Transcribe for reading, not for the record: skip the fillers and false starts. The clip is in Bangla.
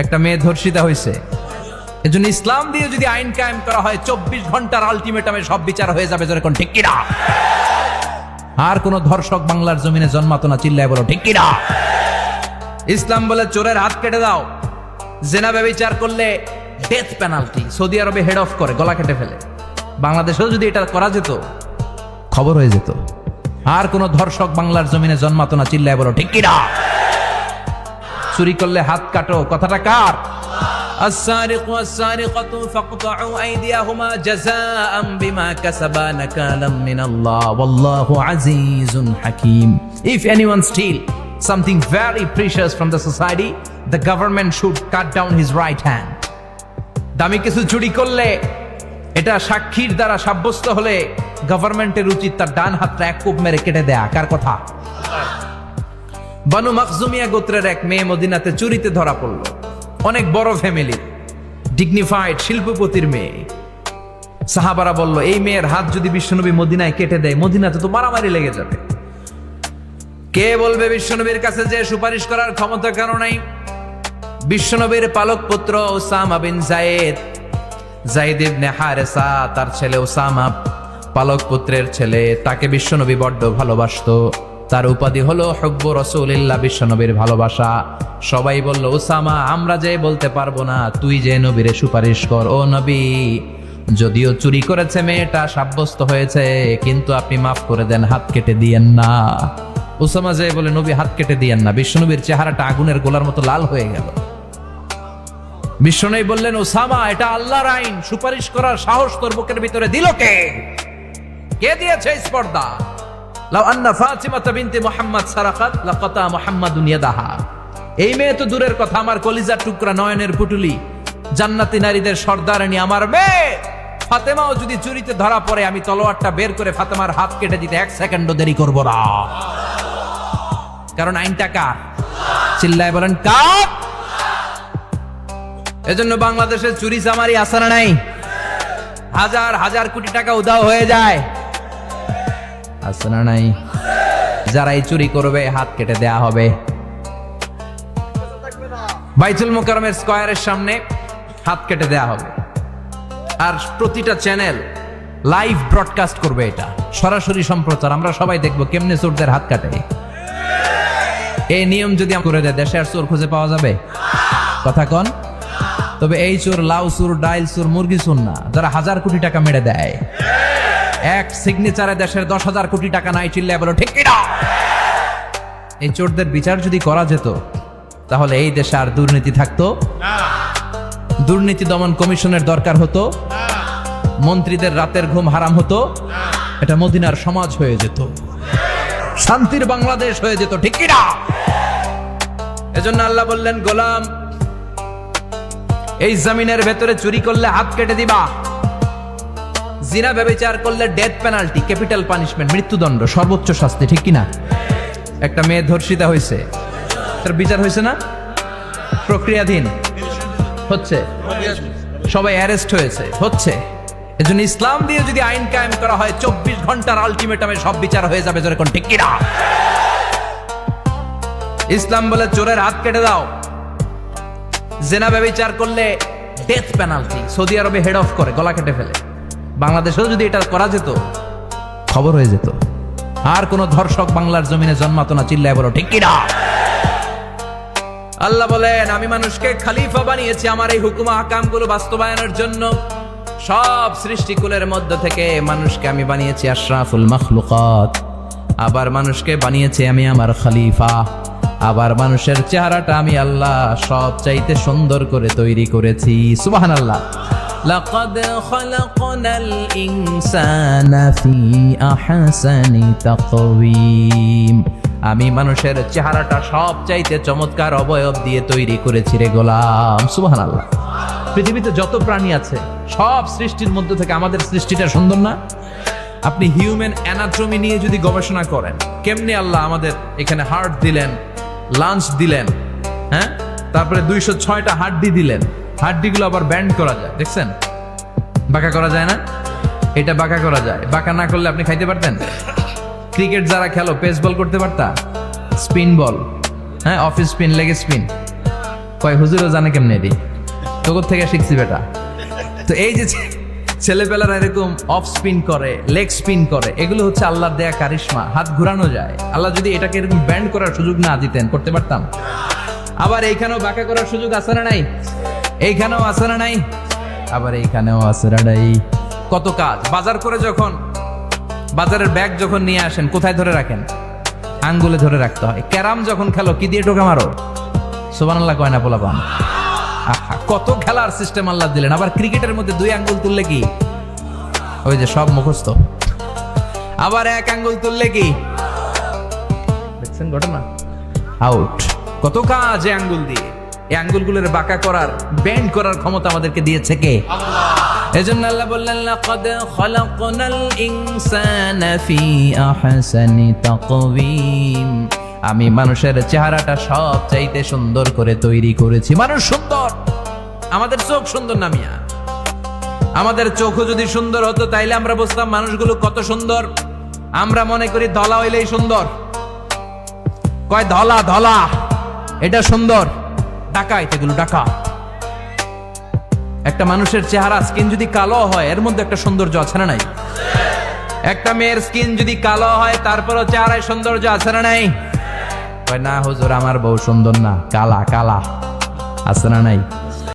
একটা মেয়ে ধর্ষিতা হয়েছে, এজন্য ইসলাম দিয়ে যদি আইন কায়েম করা হয় 24 ঘন্টার আলটিমেটামে সব বিচার হয়ে যাবে, যেরকম ঠিক কিনা? আর কোন ধর্ষক বাংলার জমিনে জন্মাতো না, চিল্লায় বলো ঠিক কিনা? ইসলাম বলে চোরের হাত কেটে দাও, জেনা ব্যভিচার করলে ডেথ পেনাল্টি। সৌদি আরবে হেড অফ করে, গলা কেটে ফেলে। বাংলাদেশেও যদি এটা করা যেত, খবর হয়ে যেত। আর কোন ধর্ষক বাংলার জমিনে জন্মাতো না, চিল্লায় বলো ঠিক কিনা? চুরি করলে হাত কাটো, কথাটা কার? السارق والسارقة فاقطعوا أيديهما جزاء بما كسبا نكالا من الله والله عزيز حكيم. If anyone steal something very precious from the society, the government should cut down his right hand. দামি কিছু চুরি করলে, এটা সাক্ষীর দ্বারা সাব্যস্ত হলে গভর্নমেন্টের উচিত তার ডান হাতটা এক কোপ মেরে কেটে দেয়া। কার কথা? বানু মাখজুমিয়া গোত্রের এক মেয়ে মদিনাতে চুরিতে ধরা পড়ল। অনেক বড় ফ্যামিলি, ডিগনিফাইড শিল্পপতির মেয়ে। সাহাবারা বলল, এই মেয়ের হাত যদি বিশ্বনবী মদিনায় কেটে দেয়, মদিনাতে তো মারামারি লেগে যাবে। কে বলবে বিশ্বনবীর কাছে যে সুপারিশ করার ক্ষমতা কারো নাই? বিশ্বনবীর পালক পুত্র ওসামা বিন যায়েদ, যায়েদ ইবনে হারেসা, তার ছেলে ওসামা পালক পুত্রের ছেলে, তাকে বিশ্বনবী বড্ড ভালোবাসতো। তার উপাধি হলো হুব্বু রাসূলিল্লাহ, বিশ্বনবীর ভালোবাসা। সবাই বলল, ওসামা, আমরা যে বলতে পারবো না, তুই যে নবীরে সুপারিশ কর। ও নবী, যদিও চুরি করেছে মেয়েটা, সাব্যস্ত হয়েছে, কিন্তু আপনি মাফ করে দেন, হাত কেটে দিয়েন না। ওসামা যে বলে, নবী হাত কেটে দিয়েন না। বিশ্বনবীর চেহারাটা আগুনের গোলার মতো লাল হয়ে গেল। বিশ্বনবী বললেন, ওসামা, এটা আল্লাহর আইন, সুপারিশ করার সাহস তোর বুকের ভিতরে দিল কে? কে দিয়েছে স্পর্ধা? লাউ আন্না ফাতিমাতা বিনতে মুহাম্মদ সারাকাত লাকাতা মুহাম্মাদুন ইয়াদাহা। এই মেয়ে তো দূরের কথা, আমার কলিজার টুকরা, নয়নের পুটুলি, জান্নাতি নারীদের সর্দারানী আমার মেয়ে ফাতেমাও যদি চুরিতে ধরা পড়ে, আমি তলোয়ারটা বের করে ফাতেমার হাত কেটে দিতে 1 সেকেন্ডও দেরি করব না। কারণ আইনটা কার? চিল্লায় বলেন কার? এজন্য বাংলাদেশে চুরি চামারি আছে না নাই? হাজার হাজার কোটি টাকা উধাও হয়ে যায়, আছে না নাই? যারা এই চুরি করবে, হাত কেটে দেয়া হবে। বাইতুল মুকাররমের স্কয়ারের সামনে হাত কেটে দেয়া হবে। আর প্রতিটা চ্যানেল লাইভ ব্রডকাস্ট করবে, এটা সরাসরি সম্প্রচার। আমরা সবাই দেখবো কেমনে চোরদের হাত কাটে। এই নিয়ম যদি করে দেয়, দেশে আর চোর খুঁজে পাওয়া যাবে? কথা কন। তবে এই চোর লাউ চোর, ডাইল চোর, মুরগি চোর না, যারা হাজার কোটি টাকা মেরে দেয়। এক সিগনেচারে দেশের 10,000 কোটি টাকা নাই, চিল্লায় বলো ঠিক কিনা? এই চোরদের বিচার যদি করা যেত, তাহলে এই দেশে আর দুর্নীতি থাকতো না। দুর্নীতি দমন কমিশনের দরকার হতো না। মন্ত্রীদের রাতের ঘুম হারাম হতো না। এটা মদিনার সমাজ হয়ে যেত, শান্তির বাংলাদেশ হয়ে যেত, ঠিক কিনা? এজন্য আল্লাহ বললেন, গোলাম, এই জমিনের ভেতরে চুরি করলে হাত কেটে দিবা, জিনা ব্যভিচার করলে ডেথ পেনাল্টি, ক্যাপিটাল পানিশমেন্ট, মৃত্যুদণ্ড, সর্বোচ্চ শাস্তি, ঠিক কিনা? একটা মেয়ে ধর্ষিতা হয়েছে, তার বিচার হয়েছে না? প্রক্রিয়াধীন হচ্ছে, সবাই অ্যারেস্ট হয়েছে, হচ্ছে। এজন্য ইসলাম দিয়ে যদি আইন কায়েম করা হয়, 24 ঘন্টার আলটিমেটামে সব বিচার হয়ে যাবে, যেরকম ঠিক কিনা? ইসলাম বলে চোরের হাত কেটে দাও, জেনা ব্যভিচার করলে ডেথ পেনাল্টি। সৌদি আরবে হেড অফ করে, গলা কেটে ফেলে। বাংলাদেশেও যদি এটা করা যেত, খবর হয়ে যেত। আর কোন ধর্ষক বাংলার জমিনে জন্মাতো না, চিল্লায় বলো ঠিক কিনা? আল্লাহ বলেন, আমি মানুষকে খলিফা বানিয়েছি আমার এই হুকুম আহকামগুলো বাস্তবায়নের জন্য। সব সৃষ্টিকুলের মধ্য থেকে মানুষকে আমি বানিয়েছি আশরাফুল মাখলুকাত। আবার মানুষকে বানিয়েছি আমি আমার খলিফা। আবার মানুষের চেহারাটা আমি আল্লাহ সব চাইতে সুন্দর করে তৈরি করেছি। সুবহানাল্লাহ। লাকাদ খালাকনাল ইনসানা ফি আহসানি তাকওয়িম। আমি মানুষের চেহারাটা সব চাইতে চমৎকার অবয়ব দিয়ে তৈরি করেছি রে গোলাম। সুবহানাল্লাহ। পৃথিবীতে যত প্রাণী আছে, সব সৃষ্টির মধ্য থেকে আমাদের সৃষ্টিটা সুন্দর না? আপনি হিউম্যান অ্যানাটমি নিয়ে যদি গবেষণা করেন, কেমনে আল্লাহ আমাদের এখানে হার্ট দিলেন, লাঞ্চ দিলেন, হ্যাঁ, তারপরে 206টা হাড্ডি দিলেন। হাড্ডিগুলো আবার ব্যান্ড করা যায়, দেখছেন? বাঁকা করা যায় না? এটা বাঁকা করা যায়। বাঁকা না করলে আপনি খাইতে পারতেন? ক্রিকেট যারা খেলো, পেস বল করতে পারতা? স্পিন বল, হ্যাঁ, অফ স্পিন, লেগ স্পিন, কয় হুজুরও জানে কেমনে এটি, তোর থেকে শিখছি বেটা। তো এই যে ছেলেপেলারা এরকম অফ স্পিন করে, লেগ স্পিন করে, এগুলো হচ্ছে আল্লাহর দেয়া কারিশমা। হাত ঘুরানো যায়। আল্লাহ যদি এটাকে এরকম ব্যান্ড করার সুযোগ না দিতেন, করতে পারতাম। আবার এইখানেও বাঁকা করার সুযোগ আছে না নাই? এইখানেও আছে না নাই? আবার এইখানেও আছে না নাই? কত কাজ। বাজার করে যখন বাজারের ব্যাগ যখন নিয়ে আসেন, কোথায় ধরে রাখেন? আঙ্গুলে ধরে রাখতে হয়। ক্যারাম যখন খেলো, কি দিয়ে টোকা মারো? সুবহানাল্লাহ কয় না পোলাপান? আহা, কত খেলার সিস্টেম আল্লাহ দিলেন। আবার ক্রিকেটের মধ্যে 2 আঙ্গুল তুললে কি? ওই যে সব মুখস্থ। আবার 1 আঙ্গুল তুললে কি? দেখছেন ঘটনা? আউট। কত কাজ এই আঙ্গুল দিয়ে। এই আঙ্গুলগুলোর বাঁকা করার, বেন্ড করার ক্ষমতা আমাদেরকে দিয়েছে কে? আল্লাহ। এজন্য আল্লাহ বললেন, লাকাদ খালাকনাল ইনসানা ফি আহসানি তাকওয়িম। আমি মানুষের চেহারাটা সব চাইতে সুন্দর করে তৈরি করেছি। মানুষ সুন্দর, আমাদের চোখ সুন্দর না মিয়া? আমাদের চোখও যদি সুন্দর হতো তাইলে আমরা বুঝতাম মানুষগুলো কত সুন্দর। আমরা মনে করি ধলা হইলেই সুন্দর। কয় ধলা ধলা, এটা সুন্দর। ডাকাইত, এগুলো ডাকাত। একটা মানুষের চেহারা স্কিন যদি কালো হয়, এর মধ্যে একটা সৌন্দর্য আছে না নাই? একটা মেয়ের স্কিন যদি কালো হয়, তারপরও চেহারায় সৌন্দর্য আছে না নাই? কয় না হুজুর, আমার বউ সুন্দর না, কালা কালা। আছে না নাই?